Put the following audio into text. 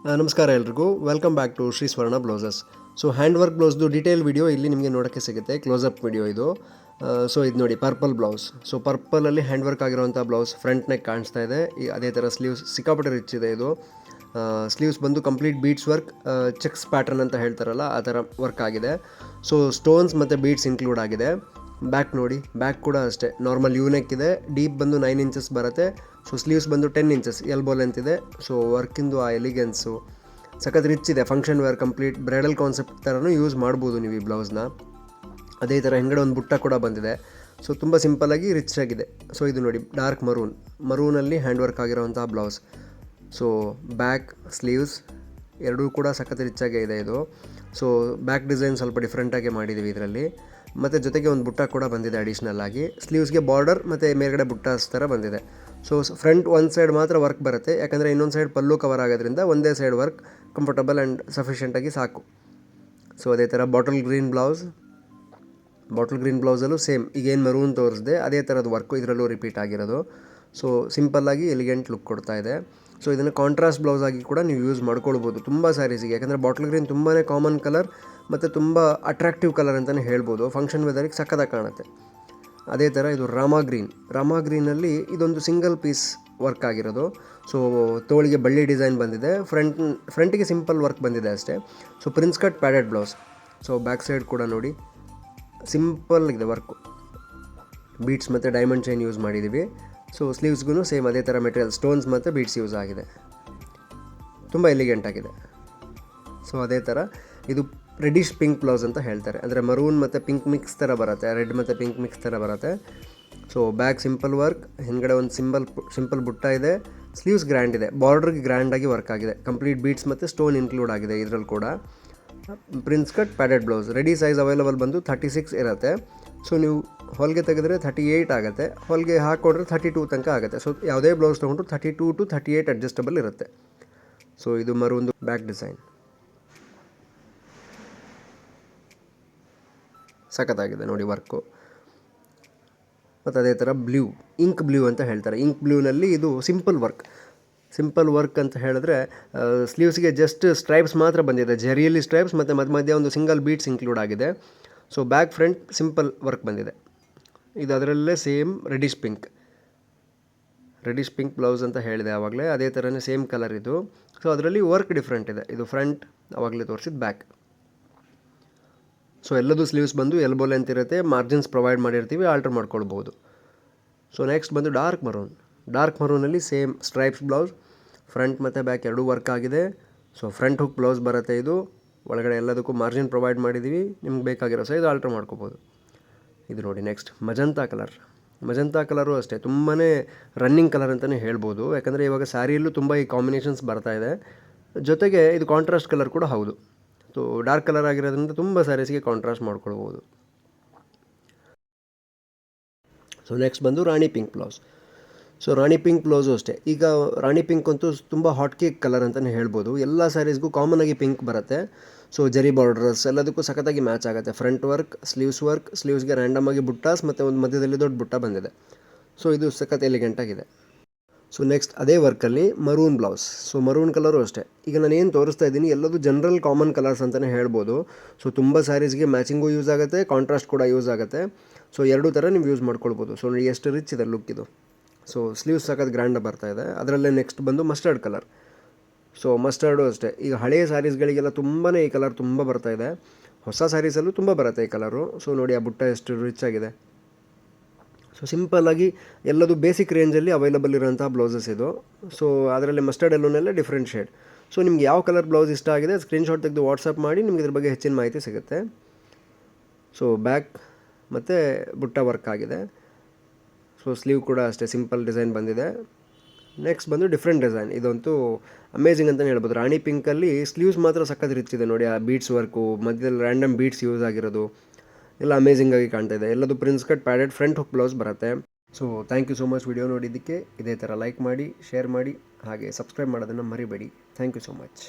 ನಮಸ್ಕಾರ ಎಲ್ರಿಗೂ, welcome back to Shri Swarna blouses. So hand work ಬ್ಲೌಸ್ದು ಡೀಟೇಲ್ ವಿಡಿಯೋ ಇಲ್ಲಿ ನಿಮಗೆ ನೋಡೋಕ್ಕೆ ಸಿಗುತ್ತೆ, ಕ್ಲೋಸಪ್ ವಿಡಿಯೋ ಇದು. ಸೊ ಇದು ನೋಡಿ ಪರ್ಪಲ್ ಬ್ಲೌಸ್. ಸೊ ಪರ್ಪಲಲ್ಲಿ ಹ್ಯಾಂಡ್ ವರ್ಕ್ ಆಗಿರೋಂಥ ಬ್ಲೌಸ್, ಫ್ರಂಟ್ ನೆಕ್ ಕಾಣಿಸ್ತಾ ಇದೆ. ಅದೇ ಥರ ಸ್ಲೀವ್ಸ್ ಸಿಕ್ಕಾಪಟ್ಟೆ ರಿಚ್ ಇದೆ ಇದು. ಸ್ಲೀವ್ಸ್ ಬಂದು complete beads work, cheques pattern ಅಂತ ಹೇಳ್ತಾರಲ್ಲ ಆ ಥರ ವರ್ಕ್ ಆಗಿದೆ. ಸೊ ಸ್ಟೋನ್ಸ್ ಮತ್ತು ಬೀಡ್ಸ್ ಇನ್ಕ್ಲೂಡ್ ಆಗಿದೆ. ಬ್ಯಾಕ್ ನೋಡಿ, ಬ್ಯಾಕ್ ಕೂಡ ಅಷ್ಟೇ ನಾರ್ಮಲ್ ಯೂನೆಕ್ ಇದೆ. ಡೀಪ್ ಬಂದು 9 ಇಂಚಸ್ ಬರುತ್ತೆ. ಸೊ ಸ್ಲೀವ್ಸ್ ಬಂದು 10 ಇಂಚಸ್ ಎಲ್ಬೋ ಲೆಂತ್ ಇದೆ. ಸೊ ವರ್ಕಿಂದು ಆ ಎಲಿಗೆನ್ಸು ಸಖತ್ ರಿಚ್ ಇದೆ. Function wear complete bridal concept ಥರನೂ ಯೂಸ್ ಮಾಡ್ಬೋದು ನೀವು ಈ ಬ್ಲೌಸ್ನ. ಅದೇ ಥರ ಹಿಂಗಡೆ ಒಂದು ಬುಟ್ಟ ಕೂಡ ಬಂದಿದೆ. ಸೊ ತುಂಬ ಸಿಂಪಲ್ಲಾಗಿ ರಿಚ್ ಆಗಿದೆ. ಸೊ ಇದು ನೋಡಿ ಡಾರ್ಕ್ ಮರೂನಲ್ಲಿ ಹ್ಯಾಂಡ್ ವರ್ಕ್ ಆಗಿರೋವಂಥ ಬ್ಲೌಸ್. ಸೊ ಬ್ಯಾಕ್ ಸ್ಲೀವ್ಸ್ ಎರಡೂ ಕೂಡ ಸಖತ್ ರಿಚ್ಚಾಗೇ ಇದೆ ಇದು. ಸೊ ಬ್ಯಾಕ್ ಡಿಸೈನ್ ಸ್ವಲ್ಪ ಡಿಫ್ರೆಂಟಾಗಿ ಮಾಡಿದ್ದೀವಿ ಇದರಲ್ಲಿ. ಮತ್ತು ಜೊತೆಗೆ ಒಂದು ಬುಟ್ಟ ಕೂಡ ಬಂದಿದೆ ಅಡಿಷ್ನಲ್ ಆಗಿ. ಸ್ಲೀವ್ಸ್ಗೆ ಬಾರ್ಡರ್ ಮತ್ತು ಮೇಲ್ಗಡೆ ಬುಟ್ಟಾಸ್ ಥರ ಬಂದಿದೆ. ಸೊ ಫ್ರಂಟ್ ಒಂದು ಸೈಡ್ ಮಾತ್ರ ವರ್ಕ್ ಬರುತ್ತೆ, ಯಾಕಂದರೆ ಇನ್ನೊಂದು ಸೈಡ್ ಪಲ್ಲು ಕವರ್ ಆಗೋದ್ರಿಂದ ಒಂದೇ ಸೈಡ್ ವರ್ಕ್ ಕಂಫರ್ಟಬಲ್ ಆ್ಯಂಡ್ ಸಫಿಷಿಯೆಂಟಾಗಿ ಸಾಕು. ಸೊ ಅದೇ ಥರ ಬಾಟಲ್ ಗ್ರೀನ್ ಬ್ಲೌಸಲ್ಲೂ ಸೇಮ್ ಈಗೇನು ಮರೂನ್ ತೋರಿಸಿದೆ ಅದೇ ಥರದ ವರ್ಕು ಇದರಲ್ಲೂ ರಿಪೀಟ್ ಆಗಿರೋದು. ಸೊ ಸಿಂಪಲ್ಲಾಗಿ ಎಲಿಗೆಂಟ್ ಲುಕ್ ಕೊಡ್ತಾ ಇದೆ. ಸೊ ಇದನ್ನು ಕಾಂಟ್ರಾಸ್ಟ್ ಬ್ಲೌಸ್ ಆಗಿ ಕೂಡ ನೀವು ಯೂಸ್ ಮಾಡ್ಕೊಳ್ಬೋದು ತುಂಬ ಸ್ಯಾರೀಸಿಗೆ, ಯಾಕಂದರೆ ಬಾಟಲ್ ಗ್ರೀನ್ ತುಂಬಾ ಕಾಮನ್ ಕಲರ್ ಮತ್ತು ತುಂಬ ಅಟ್ರಾಕ್ಟಿವ್ ಕಲರ್ ಅಂತಲೇ ಹೇಳ್ಬೋದು. ಫಂಕ್ಷನ್ ವೆದರಿಗೆ ಸಕ್ಕತ್ತಾಗಿ ಕಾಣುತ್ತೆ. ಅದೇ ಥರ ಇದು ರಾಮಾ ಗ್ರೀನಲ್ಲಿ ಇದೊಂದು ಸಿಂಗಲ್ ಪೀಸ್ ವರ್ಕ್ ಆಗಿರೋದು. ಸೊ ತೋಳಿಗೆ ಬಳ್ಳಿ ಡಿಸೈನ್ ಬಂದಿದೆ, ಫ್ರಂಟಿಗೆ ಸಿಂಪಲ್ ವರ್ಕ್ ಬಂದಿದೆ ಅಷ್ಟೇ. So prince cut padded blouse. So back side ಕೂಡ ನೋಡಿ ಸಿಂಪಲ್ ಇದೆ ವರ್ಕು, ಬೀಡ್ಸ್ ಮತ್ತು ಡೈಮಂಡ್ ಚೈನ್ ಯೂಸ್ ಮಾಡಿದ್ದೀವಿ. ಸೊ ಸ್ಲೀವ್ಸ್ಗೂ ಸೇಮ್ ಅದೇ ಥರ ಮೆಟೀರಿಯಲ್, ಸ್ಟೋನ್ಸ್ ಮತ್ತು ಬೀಡ್ಸ್ ಯೂಸ್ ಆಗಿದೆ. ತುಂಬ ಎಲಿಗೆಂಟ್ ಆಗಿದೆ. ಸೊ ಅದೇ ಥರ ಇದು ರೆಡಿಶ್ ಪಿಂಕ್ ಬ್ಲೌಸ್ ಅಂತ ಹೇಳ್ತಾರೆ, ಅಂದರೆ ಮರೂನ್ ಮತ್ತು ಪಿಂಕ್ ಮಿಕ್ಸ್ ಥರ ಬರುತ್ತೆ, ರೆಡ್ ಮತ್ತು ಪಿಂಕ್ ಮಿಕ್ಸ್ ಥರ ಬರುತ್ತೆ. ಸೊ ಬ್ಯಾಕ್ ಸಿಂಪಲ್ ವರ್ಕ್, ಹಿಂದ್ಗಡೆ ಒಂದು ಸಿಂಪಲ್ ಬುಟ್ಟ ಇದೆ. ಸ್ಲೀವ್ಸ್ ಗ್ರ್ಯಾಂಡ್ ಇದೆ, ಬಾರ್ಡ್ರಿಗೆ ಗ್ರ್ಯಾಂಡಾಗಿ ವರ್ಕ್ ಆಗಿದೆ. ಕಂಪ್ಲೀಟ್ ಬೀಡ್ಸ್ ಮತ್ತು ಸ್ಟೋನ್ ಇನ್ಕ್ಲೂಡ್ ಆಗಿದೆ ಇದರಲ್ಲಿ ಕೂಡ. Prince cut padded blouse. Ready size available ಬಂದು 36 ಇರುತ್ತೆ. ಸೊ ನೀವು ಹೊಲಿಗೆ ತೆಗೆದ್ರೆ 38 ಆಗುತ್ತೆ, ಹೊಲಿಗೆ ಹಾಕ್ಕೊಂಡ್ರೆ 32 ತನಕ ಆಗುತ್ತೆ. ಸೊ ಯಾವುದೇ ಬ್ಲೌಸ್ ತೊಗೊಂಡ್ರು 32 to 38 ಅಡ್ಜಸ್ಟಬಲ್ ಇರುತ್ತೆ. ಸೊ ಇದು ಮರೂನ್ದು ಬ್ಯಾಕ್ ಡಿಸೈನ್ ಸಖತ್ತಾಗಿದೆ ನೋಡಿ ವರ್ಕು. ಮತ್ತು ಅದೇ ಥರ ಇಂಕ್ ಬ್ಲೂ ಅಂತ ಹೇಳ್ತಾರೆ. ಇಂಕ್ ಬ್ಲೂನಲ್ಲಿ ಇದು ಸಿಂಪಲ್ ವರ್ಕ್ ಅಂತ ಹೇಳಿದ್ರೆ ಸ್ಲೀವ್ಸ್ಗೆ ಜಸ್ಟ್ ಸ್ಟ್ರೈಪ್ಸ್ ಮಾತ್ರ ಬಂದಿದೆ, ಜರಿಯಲ್ಲಿ ಸ್ಟ್ರೈಪ್ಸ್ ಮತ್ತು ಮಧ್ಯ ಒಂದು ಸಿಂಗಲ್ ಬೀಡ್ಸ್ ಇನ್ಕ್ಲೂಡ್ ಆಗಿದೆ. So back front simple work ಬಂದಿದೆ. ಇದು ಅದರಲ್ಲೇ ಸೇಮ್ ರೆಡಿಶ್ ಪಿಂಕ್ ಬ್ಲೌಸ್ ಅಂತ ಹೇಳಿದೆ ಆವಾಗಲೇ, ಅದೇ ಥರನೇ ಸೇಮ್ ಕಲರ್ ಇದು. ಸೊ ಅದರಲ್ಲಿ ವರ್ಕ್ ಡಿಫ್ರೆಂಟ್ ಇದೆ. ಇದು ಫ್ರಂಟ್, ಆವಾಗಲೇ ತೋರಿಸಿದ ಬ್ಯಾಕ್. ಸೊ ಎಲ್ಲದೂ ಸ್ಲೀವ್ಸ್ ಬಂದು ಎಲ್ಬೋ ಲೆಂತ್ ಇರುತ್ತೆ, ಮಾರ್ಜಿನ್ಸ್ ಪ್ರೊವೈಡ್ ಮಾಡಿರ್ತೀವಿ, ಆಲ್ಟರ್ ಮಾಡ್ಕೊಳ್ಬೋದು. ಸೊ ನೆಕ್ಸ್ಟ್ ಬಂದು ಡಾರ್ಕ್ ಮರೂನಲ್ಲಿ ಸೇಮ್ ಸ್ಟ್ರೈಪ್ಸ್ ಬ್ಲೌಸ್, ಫ್ರಂಟ್ ಮತ್ತು ಬ್ಯಾಕ್ ಎರಡೂ ವರ್ಕ್ ಆಗಿದೆ. ಸೊ ಫ್ರಂಟ್ ಹುಕ್ ಬ್ಲೌಸ್ ಬರುತ್ತೆ ಇದು. ಒಳಗಡೆ ಎಲ್ಲದಕ್ಕೂ ಮಾರ್ಜಿನ್ ಪ್ರೊವೈಡ್ ಮಾಡಿದ್ದೀವಿ, ನಿಮ್ಗೆ ಬೇಕಾಗಿರೋ ಸೈಜ್ ಆಲ್ಟರ್ ಮಾಡ್ಕೋಬೋದು. ಇದು ನೋಡಿ ನೆಕ್ಸ್ಟ್ ಮಜಂತಾ ಕಲರು ಅಷ್ಟೇ ತುಂಬಾ ರನ್ನಿಂಗ್ ಕಲರ್ ಅಂತಲೇ ಹೇಳ್ಬೋದು, ಯಾಕಂದರೆ ಇವಾಗ ಸ್ಯಾರಿಯಲ್ಲೂ ತುಂಬ ಈ ಕಾಂಬಿನೇಷನ್ಸ್ ಬರ್ತಾ ಇದೆ. ಜೊತೆಗೆ ಇದು ಕಾಂಟ್ರಾಸ್ಟ್ ಕಲರ್ ಕೂಡ ಹೌದು. ಸೊ ಡಾರ್ಕ್ ಕಲರ್ ಆಗಿರೋದ್ರಿಂದ ತುಂಬ ಸ್ಯಾರೀಸ್ಗೆ ಕಾಂಟ್ರಾಸ್ಟ್ ಮಾಡ್ಕೊಳ್ಬೋದು. ಸೊ ನೆಕ್ಸ್ಟ್ ಬಂದು ರಾಣಿ ಪಿಂಕ್ ಬ್ಲೌಸ್. ಸೊ ರಾಣಿ ಪಿಂಕ್ ಬ್ಲೌಸು ಅಷ್ಟೇ. ಈಗ ರಾಣಿ ಪಿಂಕ್ ಅಂತೂ ತುಂಬ ಹಾಟ್ ಕೇಕ್ ಕಲರ್ ಅಂತಲೇ ಹೇಳ್ಬೋದು. ಎಲ್ಲ ಸ್ಯಾರೀಸ್ಗೂ ಕಾಮನ್ ಆಗಿ ಪಿಂಕ್ ಬರುತ್ತೆ. ಸೊ ಜರಿ ಬಾರ್ಡರ್ಸ್ ಎಲ್ಲದಕ್ಕೂ ಸಖತ್ತಾಗಿ ಮ್ಯಾಚ್ ಆಗುತ್ತೆ. ಫ್ರಂಟ್ ವರ್ಕ್, ಸ್ಲೀವ್ಸ್ಗೆ ರ್ಯಾಂಡಮ್ ಆಗಿ ಬುಟ್ಟಾಸ್ ಮತ್ತು ಒಂದು ಮಧ್ಯದಲ್ಲಿ ದೊಡ್ಡ ಬುಟ್ಟ ಬಂದಿದೆ. ಸೊ ಇದು ಸಖತ್ ಎಲಿಗೆಂಟ್ ಆಗಿದೆ. ಸೊ ನೆಕ್ಸ್ಟ್ ಅದೇ ವರ್ಕಲ್ಲಿ maroon blouse. So maroon colour ಅಷ್ಟೇ. ಈಗ ನಾನು ಏನು ತೋರಿಸ್ತಾ ಇದ್ದೀನಿ ಎಲ್ಲದೂ ಜನರಲ್ ಕಾಮನ್ ಕಲರ್ಸ್ ಅಂತಲೇ ಹೇಳ್ಬೋದು. ಸೊ ತುಂಬ ಸ್ಯಾರೀಸ್ಗೆ ಮ್ಯಾಚಿಂಗು ಯೂಸ್ ಆಗುತ್ತೆ, ಕಾಂಟ್ರಾಸ್ಟ್ ಕೂಡ ಯೂಸ್ ಆಗುತ್ತೆ. ಸೊ ಎರಡೂ ಥರ ನೀವು ಯೂಸ್ ಮಾಡ್ಕೊಳ್ಬೋದು. ಸೊ ಎಷ್ಟು ರಿಚ್ ಇದೆ ಲುಕ್ ಇದು. ಸೊ ಸ್ಲೀವ್ಸ್ ಸಖತ್ ಗ್ರ್ಯಾಂಡ್ ಬರ್ತಾ ಇದೆ. ಅದರಲ್ಲೇ ನೆಕ್ಸ್ಟ್ ಬಂದು ಮಸ್ಟರ್ಡ್ ಕಲರ್. ಸೊ ಮಸ್ಟರ್ಡು ಅಷ್ಟೇ. ಈಗ ಹಳೆಯ ಸ್ಯಾರೀಸ್ಗಳಿಗೆಲ್ಲ ತುಂಬಾ ಈ ಕಲರ್ ತುಂಬ ಬರ್ತಾ ಇದೆ. ಹೊಸ ಸ್ಯಾರೀಸಲ್ಲೂ ತುಂಬ ಬರುತ್ತೆ ಈ ಕಲರು. ಸೊ ನೋಡಿ ಆ ಬುಟ್ಟ ಎಷ್ಟು ರಿಚ್ ಆಗಿದೆ. ಸೊ ಸಿಂಪಲ್ಲಾಗಿ ಎಲ್ಲದು ಬೇಸಿಕ್ ರೇಂಜಲ್ಲಿ ಅವೈಲಬಲ್ ಇರೋಂಥ ಬ್ಲೌಸಸ್ ಇದು. ಸೊ ಅದರಲ್ಲಿ ಮಸ್ಟರ್ಡ್ ಎಲ್ಲೋನೆಲ್ಲ ಡಿಫ್ರೆಂಟ್ ಶೇಡ್. ಸೊ ನಿಮ್ಗೆ ಯಾವ ಕಲರ್ ಬ್ಲೌಸ್ ಇಷ್ಟ ಆಗಿದೆ ಸ್ಕ್ರೀನ್ಶಾಟ್ ತೆಗೆದು ವಾಟ್ಸಪ್ ಮಾಡಿ, ನಿಮ್ಗೆ ಇದ್ರ ಬಗ್ಗೆ ಹೆಚ್ಚಿನ ಮಾಹಿತಿ ಸಿಗುತ್ತೆ. ಸೊ ಬ್ಯಾಕ್ ಮತ್ತು ಬುಟ್ಟ ವರ್ಕ್ ಆಗಿದೆ. ಸೊ ಸ್ಲೀವ್ ಕೂಡ ಅಷ್ಟೇ ಸಿಂಪಲ್ ಡಿಸೈನ್ ಬಂದಿದೆ. ನೆಕ್ಸ್ಟ್ ಬಂದು ಡಿಫ್ರೆಂಟ್ ಡಿಸೈನ್. ಇದಂತೂ ಅಮೇಜಿಂಗ್ ಅಂತಲೇ ಹೇಳ್ಬೋದು. ರಾಣಿ ಪಿಂಕಲ್ಲಿ ಸ್ಲೀವ್ಸ್ ಮಾತ್ರ ಸಖತ್ ರಿಚ್ ಇದೆ ನೋಡಿ. ಆ ಬೀಡ್ಸ್ ವರ್ಕು, ಮಧ್ಯದಲ್ಲಿ ರ್ಯಾಂಡಮ್ ಬೀಡ್ಸ್ ಯೂಸ್ ಆಗಿರೋದು ಎಲ್ಲ ಅಮೇಜಿಂಗ್ ಆಗಿ ಕಾಣ್ತಾ ಇದೆ. ಎಲ್ಲದು prince cut padded front hook blouse ಬರುತ್ತೆ. So thank you so much video ನೋಡಿದ್ದಕ್ಕೆ. ಇದೇ ಥರ ಲೈಕ್ ಮಾಡಿ, ಶೇರ್ ಮಾಡಿ, ಹಾಗೆ ಸಬ್ಸ್ಕ್ರೈಬ್ ಮಾಡೋದನ್ನು ಮರಿಬೇಡಿ. Thank you so much.